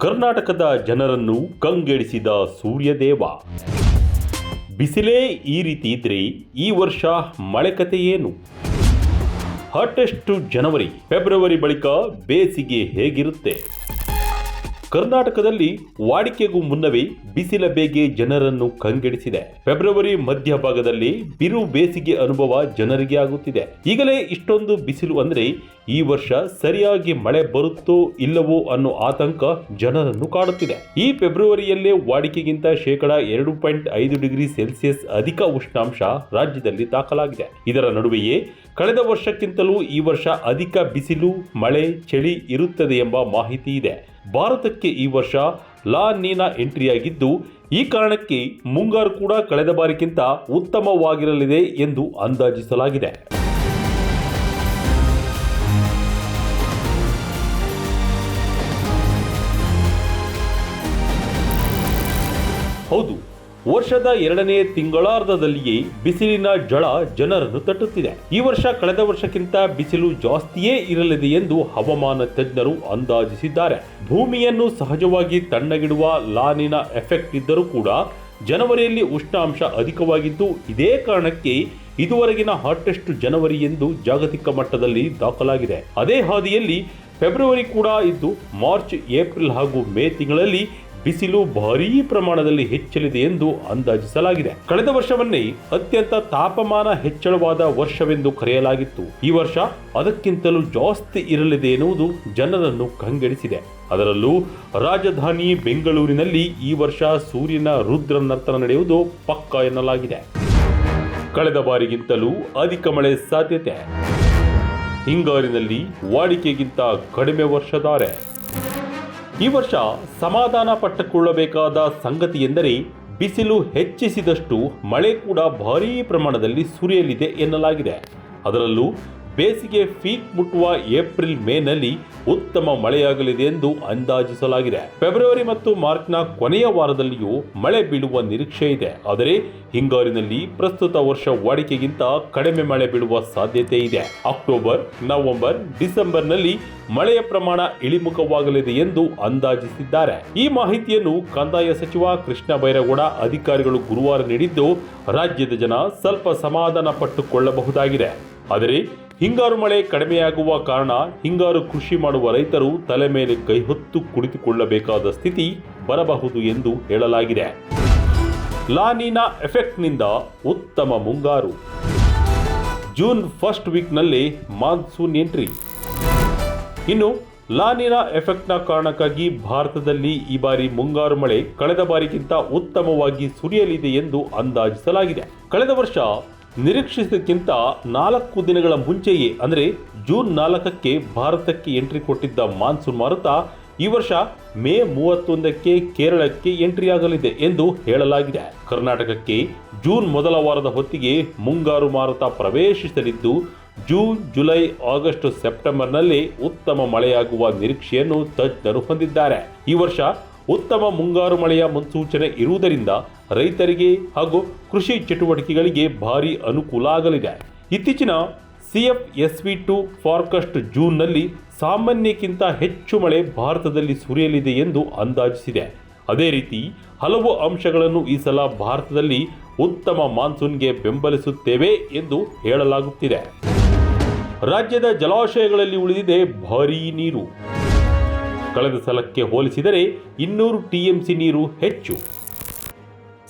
ಕರ್ನಾಟಕದ ಜನರನ್ನು ಕಂಗೆಡಿಸಿದ ಸೂರ್ಯದೇವ. ಬಿಸಿಲೇ ಈ ರೀತಿ ಇದ್ರೆ ಈ ವರ್ಷ ಮಳೆ ಕತೆ ಏನು? ಹಾಟೆಸ್ಟ್ ಜನವರಿ, ಫೆಬ್ರವರಿ ಬಳಿಕ ಬೇಸಿಗೆ ಹೇಗಿರುತ್ತೆ? ಕರ್ನಾಟಕದಲ್ಲಿ ವಾಡಿಕೆಗೂ ಮುನ್ನವೇ ಬಿಸಿಲ ಬೇಗೆ ಜನರನ್ನು ಕಂಗೆಡಿಸಿದೆ. ಫೆಬ್ರವರಿ ಮಧ್ಯಭಾಗದಲ್ಲಿ ಬಿರು ಬೇಸಿಗೆ ಅನುಭವ ಜನರಿಗೆ ಆಗುತ್ತಿದೆ. ಈಗಲೇ ಇಷ್ಟೊಂದು ಬಿಸಿಲು ಅಂದ್ರೆ ಈ ವರ್ಷ ಸರಿಯಾಗಿ ಮಳೆ ಬರುತ್ತೋ ಇಲ್ಲವೋ ಅನ್ನೋ ಆತಂಕ ಜನರನ್ನು ಕಾಡುತ್ತಿದೆ. ಈ ಫೆಬ್ರವರಿಯಲ್ಲೇ ವಾಡಿಕೆಗಿಂತ -2.5 ಡಿಗ್ರಿ ಸೆಲ್ಸಿಯಸ್ ಅಧಿಕ ಉಷ್ಣಾಂಶ ರಾಜ್ಯದಲ್ಲಿ ದಾಖಲಾಗಿದೆ. ಇದರ ನಡುವೆಯೇ ಕಳೆದ ವರ್ಷಕ್ಕಿಂತಲೂ ಈ ವರ್ಷ ಅಧಿಕ ಬಿಸಿಲು, ಮಳೆ, ಚಳಿ ಇರುತ್ತದೆ ಎಂಬ ಮಾಹಿತಿ ಇದೆ. ಭಾರತಕ್ಕೆ ಈ ವರ್ಷ ಲಾ ನೀನಾ ಎಂಟ್ರಿಯಾಗಿದ್ದು, ಈ ಕಾರಣಕ್ಕೆ ಮುಂಗಾರು ಕೂಡ ಕಳೆದ ಬಾರಿಗಿಂತ ಉತ್ತಮವಾಗಿರಲಿದೆ ಎಂದು ಅಂದಾಜಿಸಲಾಗಿದೆ. ಹೌದು, ವರ್ಷದ 2ನೇ ತಿಂಗಳಾರ್ಧದಲ್ಲಿಯೇ ಬಿಸಿಲಿನ ಝಳ ಜನರನ್ನು ತಟ್ಟುತ್ತಿದೆ. ಈ ವರ್ಷ ಕಳೆದ ವರ್ಷಕ್ಕಿಂತ ಬಿಸಿಲು ಜಾಸ್ತಿಯೇ ಇರಲಿದೆ ಎಂದು ಹವಾಮಾನ ತಜ್ಞರು ಅಂದಾಜಿಸಿದ್ದಾರೆ. ಭೂಮಿಯನ್ನು ಸಹಜವಾಗಿ ತಣ್ಣಗಿಡುವ ಲಾ ನೀನಾ ಎಫೆಕ್ಟ್ ಇದ್ದರೂ ಕೂಡ ಜನವರಿಯಲ್ಲಿ ಉಷ್ಣಾಂಶ ಅಧಿಕವಾಗಿದ್ದು, ಇದೇ ಕಾರಣಕ್ಕೆ ಇದುವರೆಗಿನ ಹಾಟೆಸ್ಟ್ ಜನವರಿ ಎಂದು ಜಾಗತಿಕ ಮಟ್ಟದಲ್ಲಿ ದಾಖಲಾಗಿದೆ. ಅದೇ ಹಾದಿಯಲ್ಲಿ ಫೆಬ್ರವರಿ ಕೂಡ ಇದ್ದು, ಮಾರ್ಚ್, ಏಪ್ರಿಲ್ ಹಾಗೂ ಮೇ ತಿಂಗಳಲ್ಲಿ ಬಿಸಿಲು ಭಾರೀ ಪ್ರಮಾಣದಲ್ಲಿ ಹೆಚ್ಚಲಿದೆ ಎಂದು ಅಂದಾಜಿಸಲಾಗಿದೆ. ಕಳೆದ ವರ್ಷವನ್ನೇ ಅತ್ಯಂತ ತಾಪಮಾನ ಹೆಚ್ಚಳವಾದ ವರ್ಷವೆಂದು ಕರೆಯಲಾಗಿತ್ತು. ಈ ವರ್ಷ ಅದಕ್ಕಿಂತಲೂ ಜಾಸ್ತಿ ಇರಲಿದೆ ಎನ್ನುವುದು ಜನರನ್ನು ಕಂಗೆಡಿಸಿದೆ. ಅದರಲ್ಲೂ ರಾಜಧಾನಿ ಬೆಂಗಳೂರಿನಲ್ಲಿ ಈ ವರ್ಷ ಸೂರ್ಯನ ರುದ್ರ ನರ್ತನ ನಡೆಯುವುದು ಪಕ್ಕಾ ಎನ್ನಲಾಗಿದೆ. ಕಳೆದ ಬಾರಿಗಿಂತಲೂ ಅಧಿಕ ಮಳೆ ಸಾಧ್ಯತೆ. ಹಿಂಗಾರಿನಲ್ಲಿ ವಾಡಿಕೆಗಿಂತ ಕಡಿಮೆ ವರ್ಷಧಾರೆ. ಈ ವರ್ಷ ಸಮಾಧಾನ ಪಟ್ಟುಕೊಳ್ಳಬೇಕಾದ ಸಂಗತಿ ಎಂದರೆ ಬಿಸಿಲು ಹೆಚ್ಚಿಸಿದಷ್ಟು ಮಳೆ ಕೂಡ ಭಾರೀ ಪ್ರಮಾಣದಲ್ಲಿ ಸುರಿಯಲಿದೆ ಎನ್ನಲಾಗಿದೆ. ಅದರಲ್ಲೂ ಬೇಸಿಗೆ ಪೀಕ್ ಮುಟ್ಟುವ ಏಪ್ರಿಲ್ ಮೇನಲ್ಲಿ ಉತ್ತಮ ಮಳೆಯಾಗಲಿದೆ ಎಂದು ಅಂದಾಜಿಸಲಾಗಿದೆ. ಫೆಬ್ರವರಿ ಮತ್ತು ಮಾರ್ಚ್ನ ಕೊನೆಯ ವಾರದಲ್ಲಿಯೂ ಮಳೆ ಬೀಳುವ ನಿರೀಕ್ಷೆ ಇದೆ. ಆದರೆ ಹಿಂಗಾರಿನಲ್ಲಿ ಪ್ರಸ್ತುತ ವರ್ಷ ವಾಡಿಕೆಗಿಂತ ಕಡಿಮೆ ಮಳೆ ಬೀಳುವ ಸಾಧ್ಯತೆ ಇದೆ. ಅಕ್ಟೋಬರ್, ನವೆಂಬರ್, ಡಿಸೆಂಬರ್ನಲ್ಲಿ ಮಳೆಯ ಪ್ರಮಾಣ ಇಳಿಮುಖವಾಗಲಿದೆ ಎಂದು ಅಂದಾಜಿಸಿದ್ದಾರೆ. ಈ ಮಾಹಿತಿಯನ್ನು ಕಂದಾಯ ಸಚಿವ ಕೃಷ್ಣ ಬೈರೇಗೌಡ ಅಧಿಕಾರಿಗಳು ಗುರುವಾರ ನೀಡಿದ್ದು, ರಾಜ್ಯದ ಜನ ಸ್ವಲ್ಪ ಸಮಾಧಾನ ಪಟ್ಟುಕೊಳ್ಳಬಹುದಾಗಿದೆ. ಆದರೆ ಹಿಂಗಾರು ಮಳೆ ಕಡಿಮೆಯಾಗುವ ಕಾರಣ ಹಿಂಗಾರು ಕೃಷಿ ಮಾಡುವ ರೈತರು ತಲೆ ಮೇಲೆ ಕೈ ಹೊತ್ತು ಕುಳಿತುಕೊಳ್ಳಬೇಕಾದ ಸ್ಥಿತಿ ಬರಬಹುದು ಎಂದು ಹೇಳಲಾಗಿದೆ. ಲಾ ನೀನಾ ಎಫೆಕ್ಟ್ನಿಂದ ಉತ್ತಮ ಮುಂಗಾರು. ಜೂನ್ ಫಸ್ಟ್ ವೀಕ್ನಲ್ಲೇ ಮಾನ್ಸೂನ್ ಎಂಟ್ರಿ. ಇನ್ನು ಲಾ ನೀನಾ ಎಫೆಕ್ಟ್ನ ಕಾರಣಕ್ಕಾಗಿ ಭಾರತದಲ್ಲಿ ಈ ಬಾರಿ ಮುಂಗಾರು ಮಳೆ ಕಳೆದ ಬಾರಿಗಿಂತ ಉತ್ತಮವಾಗಿ ಸುರಿಯಲಿದೆ ಎಂದು ಅಂದಾಜಿಸಲಾಗಿದೆ. ಕಳೆದ ವರ್ಷ ನಿರೀಕ್ಷಿಸಿದ್ದಕ್ಕಿಂತ 4 ದಿನಗಳ ಮುಂಚೆಯೇ ಅಂದರೆ ಜೂನ್ 4ಕ್ಕೆ ಭಾರತಕ್ಕೆ ಎಂಟ್ರಿ ಕೊಟ್ಟಿದ್ದ ಮಾನ್ಸೂನ್ ಮಾರುತ ಈ ವರ್ಷ ಮೇ 31ಕ್ಕೆ ಕೇರಳಕ್ಕೆ ಎಂಟ್ರಿಯಾಗಲಿದೆ ಎಂದು ಹೇಳಲಾಗಿದೆ. ಕರ್ನಾಟಕಕ್ಕೆ ಜೂನ್ ಮೊದಲ ವಾರದ ಹೊತ್ತಿಗೆ ಮುಂಗಾರು ಮಾರುತ ಪ್ರವೇಶಿಸಲಿದ್ದು, ಜೂನ್, ಜುಲೈ, ಆಗಸ್ಟ್, ಸೆಪ್ಟೆಂಬರ್ನಲ್ಲಿ ಉತ್ತಮ ಮಳೆಯಾಗುವ ನಿರೀಕ್ಷೆಯನ್ನು ತಜ್ಞರು ಹೊಂದಿದ್ದಾರೆ. ಈ ವರ್ಷ ಉತ್ತಮ ಮುಂಗಾರು ಮಳೆಯ ಮುನ್ಸೂಚನೆ ಇರುವುದರಿಂದ ರೈತರಿಗೆ ಹಾಗೂ ಕೃಷಿ ಚಟುವಟಿಕೆಗಳಿಗೆ ಭಾರಿ ಅನುಕೂಲ ಆಗಲಿದೆ. ಇತ್ತೀಚಿನ CFSV2 ಫಾರ್ಕಾಸ್ಟ್ ಜೂನ್ನಲ್ಲಿ ಸಾಮಾನ್ಯಕ್ಕಿಂತ ಹೆಚ್ಚು ಮಳೆ ಭಾರತದಲ್ಲಿ ಸುರಿಯಲಿದೆ ಎಂದು ಅಂದಾಜಿಸಿದೆ. ಅದೇ ರೀತಿ ಹಲವು ಅಂಶಗಳನ್ನು ಈ ಸಲ ಭಾರತದಲ್ಲಿ ಉತ್ತಮ ಮಾನ್ಸೂನ್ಗೆ ಬೆಂಬಲಿಸುತ್ತೇವೆ ಎಂದು ಹೇಳಲಾಗುತ್ತಿದೆ. ರಾಜ್ಯದ ಜಲಾಶಯಗಳಲ್ಲಿ ಉಳಿದಿದೆ ಭಾರೀ ನೀರು. ಕಳೆದ ಸಲಕ್ಕೆ ಹೋಲಿಸಿದರೆ 200 TMC ನೀರು ಹೆಚ್ಚು.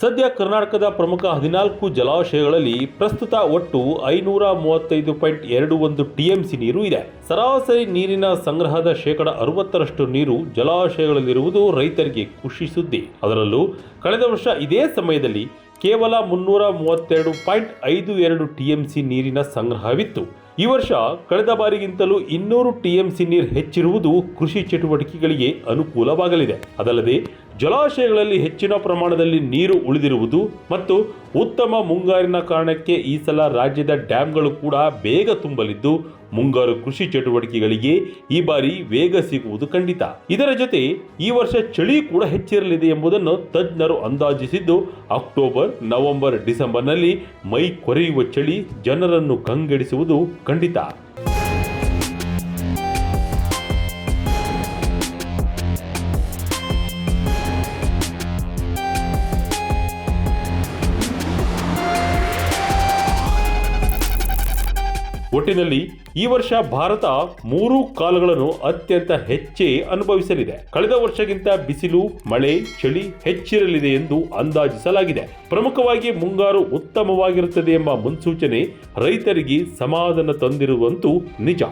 ಸದ್ಯ ಕರ್ನಾಟಕದ ಪ್ರಮುಖ 14 ಜಲಾಶಯಗಳಲ್ಲಿ ಪ್ರಸ್ತುತ ಒಟ್ಟು 535.21 TMC ನೀರು ಇದೆ. ಸರಾಸರಿ ನೀರಿನ ಸಂಗ್ರಹದ 60% ನೀರು ಜಲಾಶಯಗಳಲ್ಲಿರುವುದು ರೈತರಿಗೆ ಖುಷಿ ಸುದ್ದಿ. ಅದರಲ್ಲೂ ಕಳೆದ ವರ್ಷ ಇದೇ ಸಮಯದಲ್ಲಿ ಕೇವಲ 332.52 TMC ನೀರಿನ ಸಂಗ್ರಹವಿತ್ತು. ಈ ವರ್ಷ ಕಳೆದ ಬಾರಿಗಿಂತಲೂ 200 TMC ನೀರು ಹೆಚ್ಚಿರುವುದು ಕೃಷಿ ಚಟುವಟಿಕೆಗಳಿಗೆ ಅನುಕೂಲವಾಗಲಿದೆ. ಅದಲ್ಲದೆ ಜಲಾಶಯಗಳಲ್ಲಿ ಹೆಚ್ಚಿನ ಪ್ರಮಾಣದಲ್ಲಿ ನೀರು ಉಳಿದಿರುವುದು ಮತ್ತು ಉತ್ತಮ ಮುಂಗಾರಿನ ಕಾರಣಕ್ಕೆ ಈ ಸಲ ರಾಜ್ಯದ ಡ್ಯಾಂಗಳು ಕೂಡ ಬೇಗ ತುಂಬಲಿದ್ದು, ಮುಂಗಾರು ಕೃಷಿ ಚಟುವಟಿಕೆಗಳಿಗೆ ಈ ಬಾರಿ ವೇಗ ಸಿಗುವುದು ಖಂಡಿತ. ಇದರ ಜೊತೆ ಈ ವರ್ಷ ಚಳಿ ಕೂಡ ಹೆಚ್ಚಿರಲಿದೆ ಎಂಬುದನ್ನು ತಜ್ಞರು ಅಂದಾಜಿಸಿದ್ದು, ಅಕ್ಟೋಬರ್, ನವೆಂಬರ್, ಡಿಸೆಂಬರ್ನಲ್ಲಿ ಮೈ ಕೊರೆಯುವ ಚಳಿ ಜನರನ್ನು ಕಂಗೆಡಿಸುವುದು ಖಂಡಿತ. ಒಟ್ಟಿನಲ್ಲಿ ಈ ವರ್ಷ ಭಾರತ 3 ಕಾಲಗಳನ್ನು ಅತ್ಯಂತ ಹೆಚ್ಚೇ ಅನುಭವಿಸಲಿದೆ. ಕಳೆದ ವರ್ಷಕ್ಕಿಂತ ಬಿಸಿಲು, ಮಳೆ, ಚಳಿ ಹೆಚ್ಚಿರಲಿದೆ ಎಂದು ಅಂದಾಜಿಸಲಾಗಿದೆ. ಪ್ರಮುಖವಾಗಿ ಮುಂಗಾರು ಉತ್ತಮವಾಗಿರುತ್ತದೆ ಎಂಬ ಮುನ್ಸೂಚನೆ ರೈತರಿಗೆ ಸಮಾಧಾನ ತಂದಿರುವಂತೂ ನಿಜ.